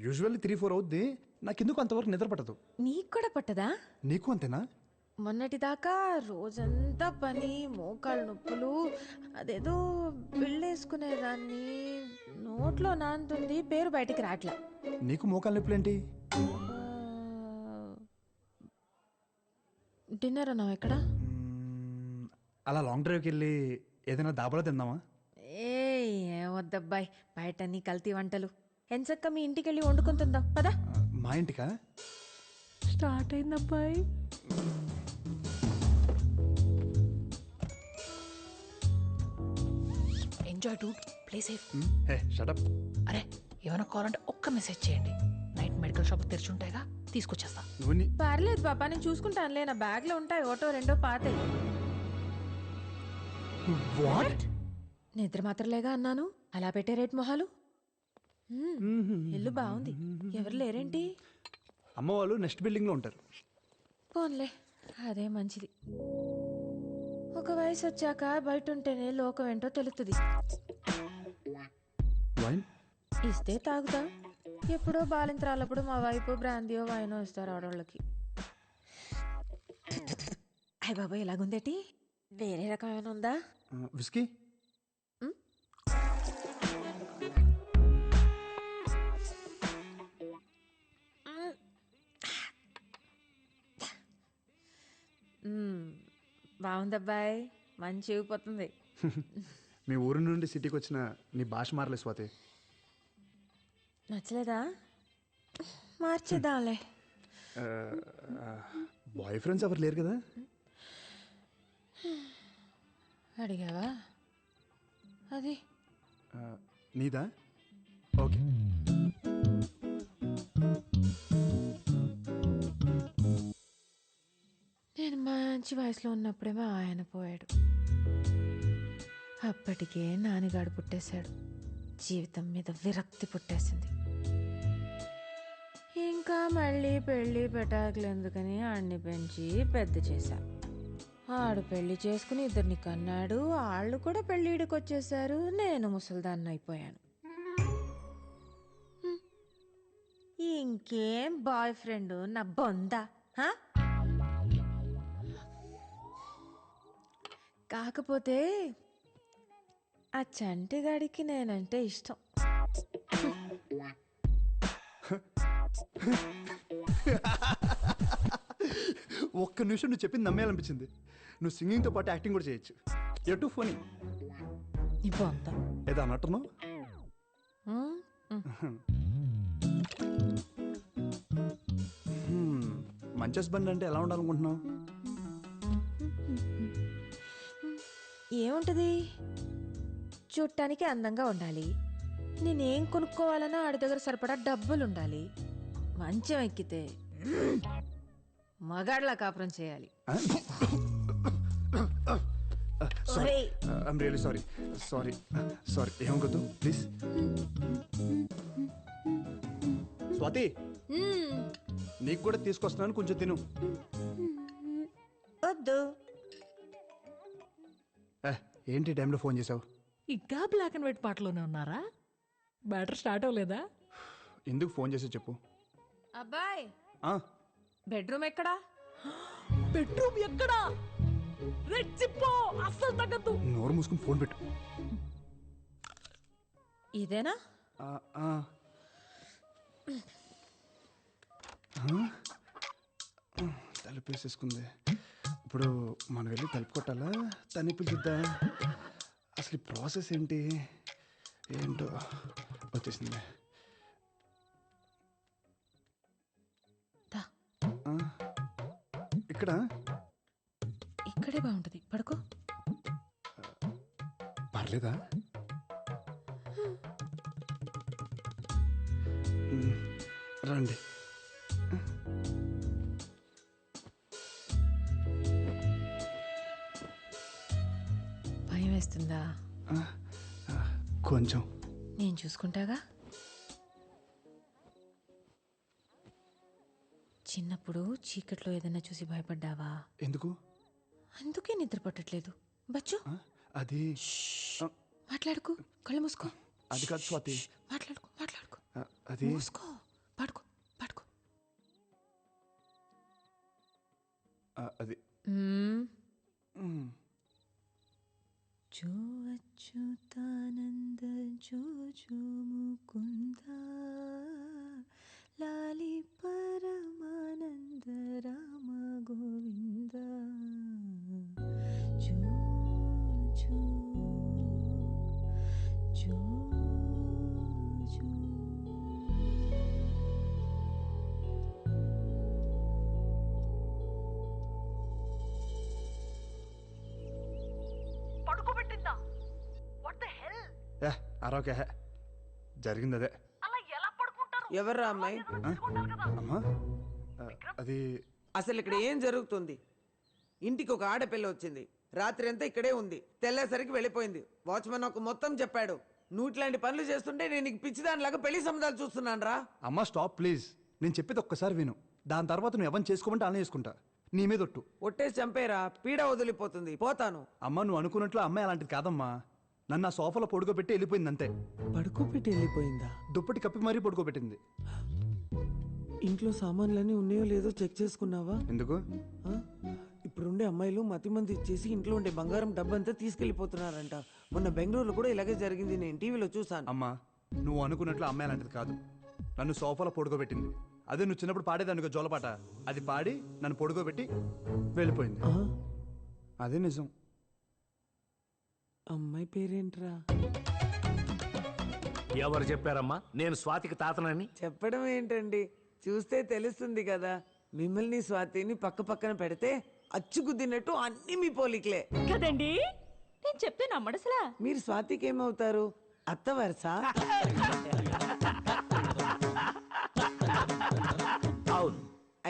Usually 3-4 అవుద్ది. నాకెందుకు అంతవరకు నిద్ర పట్టదు. నీకు కూడా పట్టదా? నీకు అంతేనా? మొన్నటిదాకా రోజంతా పని, మోకాళ్ళు నొప్పులు, అదేదో బిళ్ళేసుకునేదాన్ని, నోట్లో నానుతుంది, పేరు బయటికి రాట్లా. నీకు మోకాలు నొప్పులేంటి? డిన్నర్ అన్నావు ఎక్కడా? అలా లాంగ్ డ్రైవ్కి వెళ్ళి ఏదైనా దాబాలో తిందామా? ఏం వద్దబ్బాయి, బయట నీ కల్తీ వంటలు. ఎంచక్క మీ ఇంటికి వెళ్ళి వండుకొని తిందాం పదా. మా ఇంటికా? స్టార్ట్ అయిందబ్బాయి. Enjoy dude, play safe. Hey shut up. అరే ఏమైనా కావాలంటే ఒక్క మెసేజ్ చేయండి, నైట్ మెడికల్ షాప్ తెరిచి ఉంటాయిగా, తీసుకొచ్చేస్తా. నువ్వు పర్లేదు పాపా, నేను చూసుకుంటానులే. నా బ్యాగ్ లో ఉంటాయి, ఒకటో రెండో పాతాయి. వాట్? నిద్ర మాత్రలేగా అన్నాను, అలా పెట్టే రేట్ మొహాలు. ఇల్లు బాగుంది, ఎవరు లేరేంటి? అమ్మ వాళ్ళు నెక్స్ట్ బిల్డింగ్ లో ఉంటారు. పోన్లే, అదే మంచిది. ఒక వయసు వచ్చాక బయట ఉంటేనే లోకం ఏంటో తెలుస్తుంది. వైన్ ఇస్తే తాగుతా. ఎప్పుడో బాలింతరాలప్పుడు మా వైపు బ్రాందియో వైనో ఇస్తారు ఆడవాళ్ళకి. అయ్య బాబా, ఇలాగుందేటి? వేరే రకం ఏమైనా ఉందా? విస్కీ? బాగుందబ్బాయి, మంచి ఊగిపోతుంది. మీ ఊరు నుండి సిటీకి వచ్చిన నీ భాష మారలే స్వాతి. నచ్చలేదా? మార్చేద్దాంలే. బాయ్ ఫ్రెండ్స్ ఎవరు లేరు కదా? అడిగావా? అది నీదా? ఓకే. నేను మంచి వయసులో ఉన్నప్పుడేమో ఆయన పోయాడు. అప్పటికే నాన్నగాడు పుట్టేశాడు. జీవితం మీద విరక్తి పుట్టేసింది. ఇంకా మళ్ళీ పెళ్ళి పెటాకులు ఎందుకని ఆడిని పెంచి పెద్ద చేశా. ఆడు పెళ్లి చేసుకుని ఇద్దరిని కన్నాడు. వాళ్ళు కూడా పెళ్ళిడికి వచ్చేసారు. నేను ముసల్దాన్ని అయిపోయాను. ఇంకేం బాయ్ ఫ్రెండ్ నా బొందా? కాకపోతే ఆ చంటిగాడికి నేనంటే ఇష్టం. ఒక్క నిమిషం నువ్వు చెప్పింది నమ్మేయాలనిపించింది. నువ్వు సింగింగ్తో పాటు యాక్టింగ్ కూడా చేయొచ్చు. You too funny. ఇప్పుడు అంతా ఏదో అన్నట్టున్నావు. మంచి హస్బెండ్ అంటే ఎలా ఉండాలనుకుంటున్నావు? ఏముంటది, చూడటానికి అందంగా ఉండాలి. నేనేం కొనుక్కోవాలన్నా ఆడి దగ్గర సరిపడా డబ్బులు ఉండాలి. మంచం ఎక్కితే మగాడ్లా కాపురం చేయాలి. I'm really sorry. సారీ ఏమనుకోద్దు ప్లీజ్. స్వాతి, నీకు కూడా తీసుకొస్తున్నాను, కొంచెం తిను. వద్దు. ఏంటి టైంలో ఫోన్ చేసావు? ఇంకా బ్లాక్ అండ్ వైట్ పాటలోనే ఉన్నారా? బ్యాటర్ స్టార్ట్ అవ్వలేదా? ఎందుకు ఫోన్ చేసా చెప్పు. అబ్బాయ్, బెడ్రూమ్ ఎక్కడా? బెడ్రూమ్ ఎక్కడా? రెచ్చిపో, అస్సలు తగ్గదు. నోరు మూసుకుని ఫోన్ పెట్టు. ఇదేనా? తలుపు వేసేసుకుంది. ఇప్పుడు మనం వెళ్ళి తలుపు కొట్టాలా, తని పిలుద్దా? అసలు ఈ ప్రాసెస్ ఏంటి ఏంటో. వచ్చేసింది. ఇక్కడ ఇక్కడే బాగుంటది, పడుకో. పర్లేదా? రండి. భయం వేస్తుందా? కొంచెం. నేను చూసుకుంటాగా. చిన్నప్పుడు చీకట్లో ఏదైనా చూసి భయపడ్డావా? ఎందుకు? అందుకే నిద్ర పట్టట్లేదు. బచ్చు, అది మాట్లాడుకో, కళ్ళు మూసుకో. అది కాదు స్వాతి. మాట్లాడుకో. అది మూసుకో, పడుకో పడుకో. అది जो अच्युतानंद जो जो मुकुंद लाली परमानंद राम गोविंद जो जो जो जो పడుకోబెట్టిందా? What the hell? అరవకే జరిగింది అదే. అలా ఎలా పడుకుంటారు? ఎవర్రా అమ్మాయి? అమ్మా అది అసలు ఇక్కడ ఏం జరుగుతుంది? ఇంటికి ఒక ఆడపిల్ల వచ్చింది, రాత్రి అంతా ఇక్కడే ఉంది, తెల్లేసరికి వెళ్ళిపోయింది. వాచ్మెన్ నాకు మొత్తం చెప్పాడు. నువ్వు ఇట్లాంటి పనులు చేస్తుంటే నేను నీకు పిచ్చిదానిలాగా పెళ్లి సంబంధాలు చూస్తున్నాను రా. అమ్మా స్టాప్ ప్లీజ్. నేను చెప్పేది ఒక్కసారి విను. దాని తర్వాత నువ్వు ఎవరిని చేసుకోమంటే అలా చేసుకుంటా. నీ మీద ఒట్టు. ఒట్టేసి చంపేరా, పీడ వదిలిపోతుంది, పోతాను. అమ్మ నువ్వు అనుకున్నట్లు అమ్మాయి అలాంటిది కాదమ్మా. నన్ను ఆ సోఫాలో పడుకోబెట్టి వెళ్ళిపోయింది అంతే. పడుకోబెట్టి వెళ్ళిపోయిందా? దుప్పటి కప్పి మరీ పడుకోబెట్టింది. ఇంట్లో సామాన్లన్నీ ఉన్నాయో లేదో చెక్ చేసుకున్నావా? ఎందుకు? ఇప్పుడుండే అమ్మాయిలు మతిమంది ఇచ్చేసి ఇంట్లో ఉండే బంగారం డబ్బంతా తీసుకెళ్లిపోతున్నారంట. మొన్న బెంగళూరులో కూడా ఇలాగే జరిగింది, నేను టీవీలో చూసాను. అమ్మా నువ్వు అనుకున్నట్లు అమ్మాయి అలాంటిది కాదు. నన్ను సోఫాలో పడుకోబెట్టింది. అదే నువ్వు చిన్నప్పుడు పాడేదానికి జోలపాట, అది పాడి నన్ను పడుకోబెట్టి వెళ్ళిపోయింది. అదే నిజం. అమ్మాయి పేరేంట్రా? ఎవరు చెప్పారమ్మా నేను స్వాతికి తాతనని? చెప్పడం ఏంటండి, చూస్తే తెలుస్తుంది కదా. మిమ్మల్ని స్వాతిని పక్క పక్కన పెడితే అచ్చుకుద్దినట్టు అన్ని మీ పోలికలే కదండి. నేను చెప్తే నమ్మడసలా. మీరు స్వాతికి ఏమవుతారు? అత్త వరుస? అవును.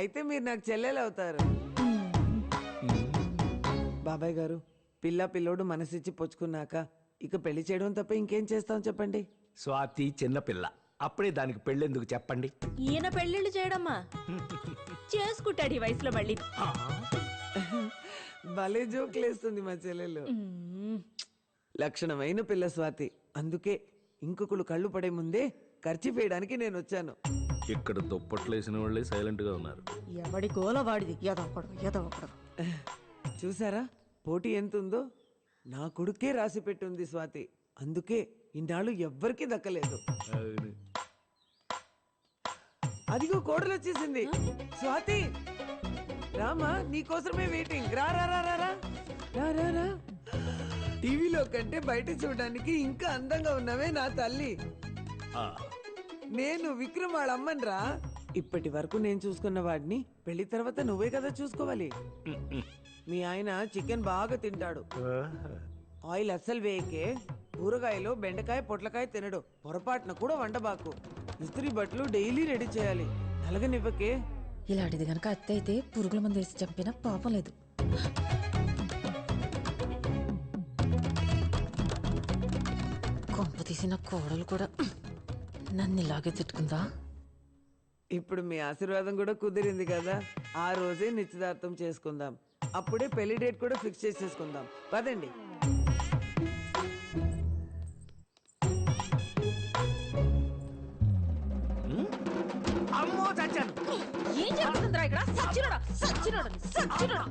అయితే మీరు నాకు చెల్లెలు అవుతారు. బాబాయ్ గారు, పిల్లోడు మనసిచ్చి పుచ్చుకున్నాక ఇక పెళ్లి చేయడం తప్ప ఇంకేం చేస్తాం చెప్పండి. స్వాతి చిన్నపిల్ల, అప్పుడే దానికి పెళ్ళెందుకు చెప్పండి? ఈయన పెళ్ళిళ్ళు చేయడమ్మా చేసుకుంటాడు ఈ వయసులో మళ్ళీ. భలే జోకులేస్తుంది మా చెల్లెలు. లక్షణమైన పిల్ల స్వాతి. అందుకే ఇంకొకళ్ళు కళ్ళు పడే ముందే ఖర్చు వేయడానికి నేను వచ్చాను. ఇక్కడ దుప్పట్లు వేసిన వాళ్ళే సైలెంట్ గా ఉన్నారు. ఎవడి గోల వాడిది. ఎదవకూడదు. చూసారా పోటీ ఎంత ఉందో? నా కొడుకే రాసి పెట్టుంది స్వాతి. అందుకే ఇన్నాళ్ళు ఎవ్వరికీ దక్కలేదు. అదిగో కోడలు వచ్చేసింది. స్వాతి రామా, నీకోసమే వెయిటింగ్. రా రా రా రా రా రా రా. టీవీలో కంటే బయట చూడడానికి ఇంకా అందంగా ఉన్నావే నా తల్లి. నేను విక్రమ్ వాళ్ళ అమ్మని రా. ఇప్పటి వరకు నేను చూసుకున్న వాడిని పెళ్లి తర్వాత నువ్వే కదా చూసుకోవాలి. మీ ఆయన చికెన్ బాగా తింటాడు. ఆయిల్ అస్సలు వేయకే. కూరగాయలు బెండకాయ పొట్లకాయ తినడు. పొరపాటున కూడా వండబాకు. ఇస్త్రీ బట్టలు డైలీ రెడీ చేయాలి. నలగనివ్వకే. ఇలాంటిది గనక అత్త అయితే పురుగుల మందు వేసి చంపినా పాపం లేదు. కొంప తీసిన కోడలు కూడా నన్ను ఇలాగే తిట్టుకుందా. ఇప్పుడు మీ ఆశీర్వాదం కూడా కుదిరింది కదా. ఆ రోజే నిశ్చితార్థం చేసుకుందాం. అప్పుడే పెళ్లి డేట్ కూడా ఫిక్స్ చేసేసుకుందాం. పదండి. అమ్మో చచ్చాను. ఏం జరుగుతుందిరా ఇక్కడ? సచ్చినోడా.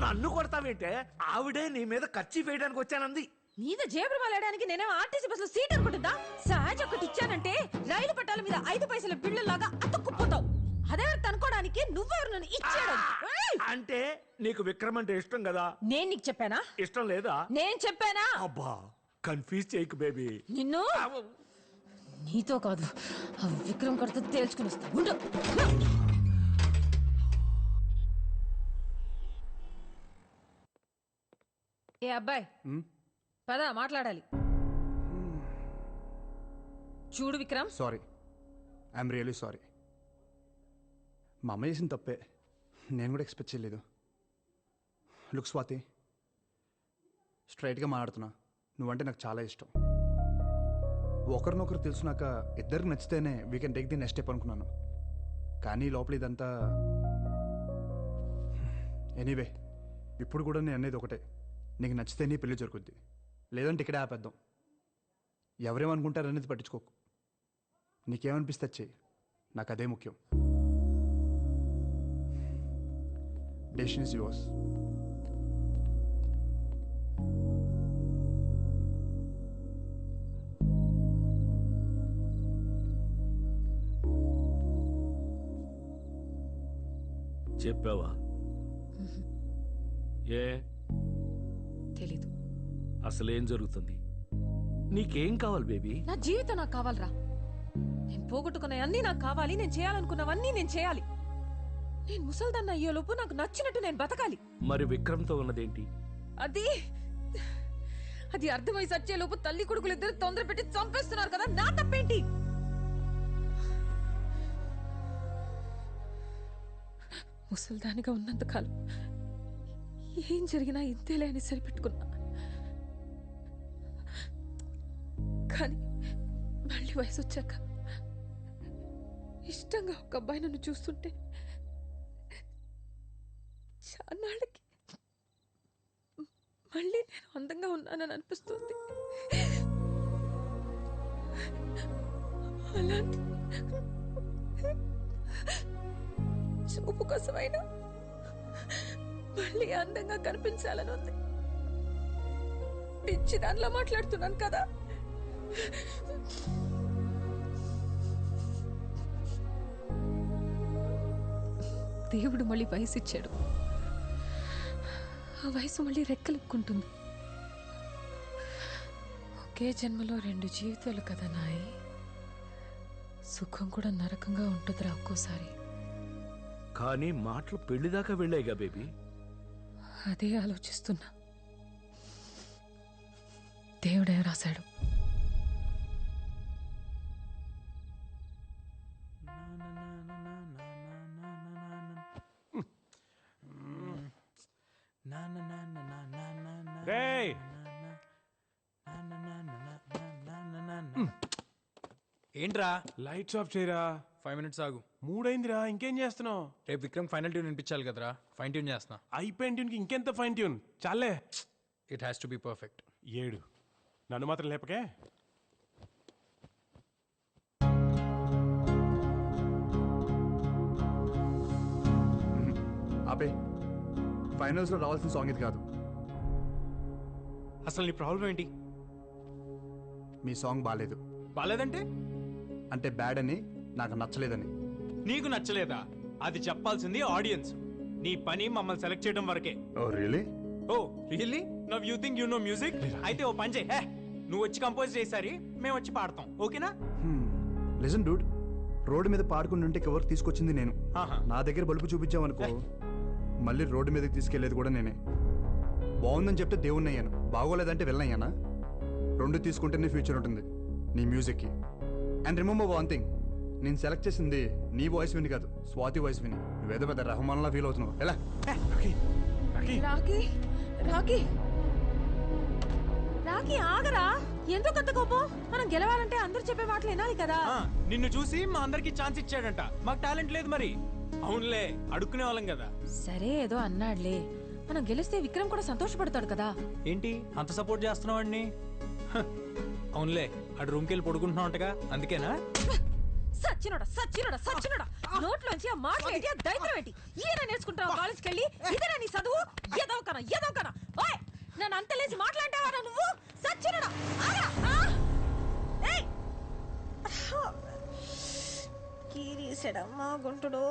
నన్ను కొడతావేంటే? ఆవిడే నీ మీద ఖర్చు వేయడానికి వచ్చానంది. మీద జేబులు మాలేయడానికి నేనేమో ఆర్టీసీ బస్సులో సీట్ అనుకుంటుందా? సహజ ఒకటి ఇచ్చానంటే రైలు పట్టాల మీద 5 పైసల బిళ్ళలాగా అతుక్కుపోతావు. అదే అనుకోవడానికి నువ్వెవరు నన్ను ఇచ్చాడు? అంటే నీకు విక్రమ్ అంటే ఇష్టం కదా? నేను నీకు చెప్పానా? ఇష్టం లేదా? నేను చెప్పానా? అబ్బా కన్ఫ్యూజ్ చేయకు బేబీ. నిన్ను నీతో కాదు, ఆ విక్రమ్ కడితే తేల్చుకుని వస్తా. ఉండు. ఏ అబ్బాయి, పద మాట్లాడాలి. చూడు Vikram, sorry, I'm really sorry. మా అమ్మ చేసిన తప్పే, నేను కూడా ఎక్స్పెక్ట్ చేయలేదు. లుక్ స్వాతి, స్ట్రైట్గా మాట్లాడుతున్నా. నువ్వంటే నాకు చాలా ఇష్టం. ఒకరినొకరు తెలుసునాక ఇద్దరికి నచ్చితేనే we can take the next step అనుకున్నాను. కానీ లోపల ఇదంతా ఎనీవే. ఇప్పుడు కూడా నేను అనేది ఒకటే, నీకు నచ్చితేనే పెళ్లి జరుగుద్ది, లేదంటే ఇక్కడే ఆపేద్దాం. ఎవరేమనుకుంటారనేది పట్టించుకోకు. నీకేమనిపిస్తే చెయ్యి, నాకు అదే ముఖ్యం. Decision is yours. చెప్పావా? ఏ తెలీదు. అసలేం జరుగుతుంది? నీకేం కావాలి బేబీ? నా జీవితం నాకు కావాలరా. నేను పోగొట్టుకున్నవన్నీ నాకు కావాలి. నేను చేయాలనుకున్నవన్నీ నేను చేయాలి. నేను ముసల్దాన్న అయ్యేలోపు నాకు నచ్చినట్టు నేను బతకాలి. మరి విక్రమ్తో ఉన్నదేంటి? అది అది అర్థమై సచ్చేలోపు తల్లి కొడుకులు ఇద్దరు తొందర పెట్టి చంపేస్తున్నారు కదా, నా తప్పేంటి? ముసల్దానిగా ఉన్నంతకాలం ఏం జరిగినా ఇంతేలే అని సరిపెట్టుకున్నా. కానీ మళ్ళీ వయసు వచ్చాక ఇష్టంగా ఒక అబ్బాయి నన్ను చూస్తుంటే చాన్నాళ్ళకి మళ్ళీ నేను అందంగా ఉన్నానని అనిపిస్తుంది. అలాంటి చూపు కోసమైనా మళ్ళీ అందంగా కనిపించాలని ఉంది. పిచ్చి దానిలో మాట్లాడుతున్నాను కదా. దేవుడు మళ్ళీ వయసు ఇచ్చాడు. ఆ వయసు మళ్ళీ రెక్కలెక్కుంటుంది. ఒకే జన్మలో 2 జీవితాలు కదా నాయి. సుఖం కూడా నరకంగా ఉంటుందిరా ఒక్కోసారి. కానీ మాటలు పెళ్లిదాకా వెళ్ళాయిగా బేబీ. అదే ఆలోచిస్తున్నా. దేవుడే రాశాడు. ఏంట్రా లైట్స్ ఆఫ్ చేయరా. 5 minutes ఆగు. 3 అయిందిరా, ఇంకేం చేస్తున్నావు? రేపు విక్రమ్ ఫైనల్ ట్యూన్ వినిపించాలి కదరా, ఫైన్ ట్యూన్ చేస్తున్నా. అయిపోయిన ట్యూన్కి ఇంకెంత ఫైన్ ట్యూన్ చాలే. It has to be perfect. 7 నన్ను మాత్రం లేపకే. ఆపే. ఫైనల్స్లో రావాల్సిన సాంగ్ ఇది కాదు. అసలు నీ ప్రాబ్లం ఏంటి? మీ సాంగ్ బాగాలేదు. బాలేదంటే? అంటే బ్యాడ్ అని, నాకు నచ్చలేదని. నీకు నచ్చలేదా? అది చెప్పాల్సింది ఆడియన్స్. నీ పని మమ్మల్ని సెలెక్ట్ చేయడం వరకే. Oh really? Oh really? Now you think you know music? అయితే ఓ పని చేయి, నువ్వు వచ్చి కంపోజ్ చేసారి మేము వచ్చి పాడతాం, ఓకేనా? లిజన్ డూడ్, రోడ్డు మీద పాడుకుంటుంటే కవర్ తీసుకొచ్చింది నేను. ఆహా. నా దగ్గర బలుపు చూపించావనుకో, మళ్ళీ రోడ్డు మీదకి తీసుకెళ్లేది కూడా నేనే. బాగుందని చెప్తే దేవుణ్ణి అయ్యాను, బాగోలేదంటే వెళ్ళనయ్యానా? 2 తీసుకుంటేనే ఫ్యూచర్ ఉంటుంది నీ మ్యూజిక్కి. అండ్ రిమెంబర్ వన్ థింగ్, నేను సెలెక్ట్ చేసింది నీ వాయిస్ విని కాదు, స్వాతి వాయిస్ విని. నువ్వేదో పెద్ద రహమాన్లా ఫీల్ అవుతున్నావు. ఎలా? రాకీ రాకీ రాకీ ఆగరా. ఎందుకు అంత కోపం? మనం గెలవాలంటే అందరూ చెప్పే మాటలు వినాలి కదా. నిన్ను చూసి మా అందరికి ఛాన్స్ ఇచ్చాడంట, మాకు టాలెంట్ లేదు మరి. అవునులే, అడుక్కునే వాళ్ళం కదా. సరే ఏదో అన్నాడులే, మనం గెలిస్తే విక్రమ్ కూడా సంతోషపడతాడు కదా. ఏంటి అంత సపోర్ట్ చేస్తున్నావు వాడిని? అవునులే, అటు రూమ్కి వెళ్ళి పడుకుంటున్నావు అంటగా, అందుకేనా? సచ్చినోడా సచ్చినోడా సచ్చినోడా, నోట్లోంచి ఆ మాట ఏంటి, ఆ దైత్యం ఏంటి? ఈయన నేర్చుకుంటావు కాలేజ్కి వెళ్ళి? ఇదేనా నీ చదువు? ఏదోకనా ఏదోకనా. ఓయ్, నన్ను అంతలేసి మాట్లాంటావా నువ్వు? సచ్చినోడా కీరీసెడమ్మా గుంటుడు.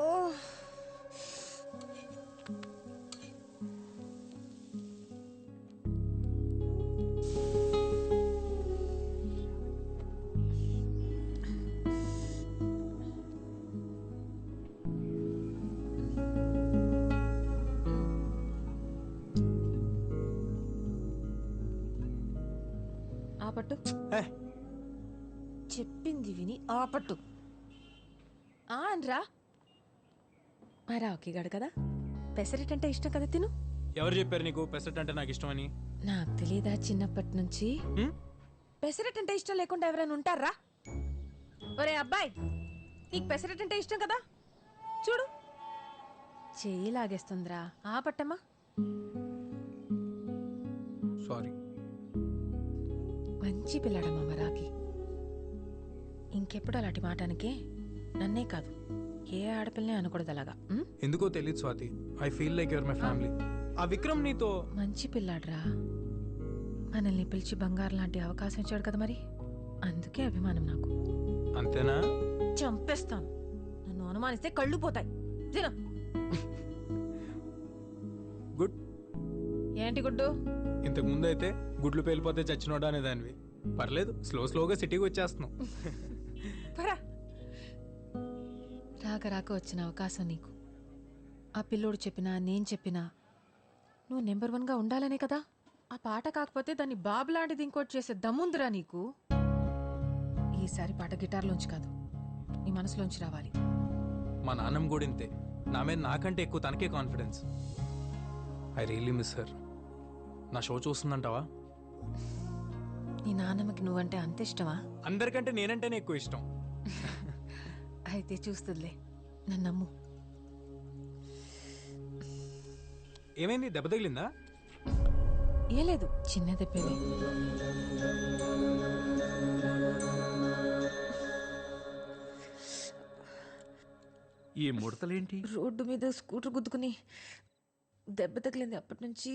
ఆపట్టు. చెప్పింది విని ఆపట్టు. అనరా. మా రావుకి గడు కదా, పెసరెట్ అంటే ఇష్టం కదా, తిను. ఎవరు చెప్పారు నీకు పెసరట్ అంటే నాకు ఇష్టమని? నాకు తెలీదా చిన్నప్పటి నుంచి? పెసరెట్ అంటే ఇష్టం లేకుండా ఎవరైనా ఉంటారా? ఒరే అబ్బాయి, నీకు పెసరెట్ అంటే ఇష్టం కదా, చూడు చెయ్యి లాగేస్తుందిరా. ఆపట్టమ్మా. సారీ. మంచి పిల్లడమ్మా రాకి. ఇంకెప్పుడు అలాంటి మాటానికే నన్నే కాదు ఏ ఆడపిల్లనే అనకూడదు అలాగా ఉం? ఎందుకో తెలియదు Swathi. I feel like your my family. ఆ విక్రమ్ నీతో మంచి పిల్లాడ్రా, మనల్ని పిలిచి బంగారం లాంటి అవకాశం ఇచ్చాడు కదా, మరి అందుకే అభిమానం నాకు. అంతేనా? చంపేస్తాను, నన్ను అనుమానిస్తే కళ్ళు పోతాయి. తిన. గుడ్. ఏంటి గుడ్డు? ఇంతకు ముందు అయితే గుడ్లు పేలిపోతే చచ్చినోడా అనేదానివి. పర్లేదు, స్లోగా సిటీకి వచ్చేస్తున్నావు. పరా. రాక రాక వచ్చిన అవకాశం నీకు. ఆ పిల్లోడు చెప్పినా నేను చెప్పినా నువ్వు నెంబర్ 1గా ఉండాలనే కదా. ఆ పాట కాకపోతే దాన్ని బాబు లాంటిది ఇంకోటి చేసే దమ్ముందిరా నీకు. ఈసారి పాట గిటార్లోంచి కాదు, నీ మనసులోంచి రావాలి. మా నాన్నమ్మ కూడా ఇంతే. నా మీద నాకంటే ఎక్కువ తనకే confidence. I really miss her. నా షో చూస్తుందంటావా? నీ నాన్నమ్మకి నువ్వంటే అంత ఇష్టమా? అందరికంటే నేనంటేనే ఎక్కువ ఇష్టం. అయితే చూస్తుందిలే, నన్ను నమ్ము. ఏమైంది, దెబ్బ తగిలిందా? ఏ లేదు, చిన్న దెబ్బేలే. ఈ ముడతలేంటి? రోడ్డు మీద స్కూటర్ గుద్దుకుని దెబ్బ తగిలింది. అప్పటి నుంచి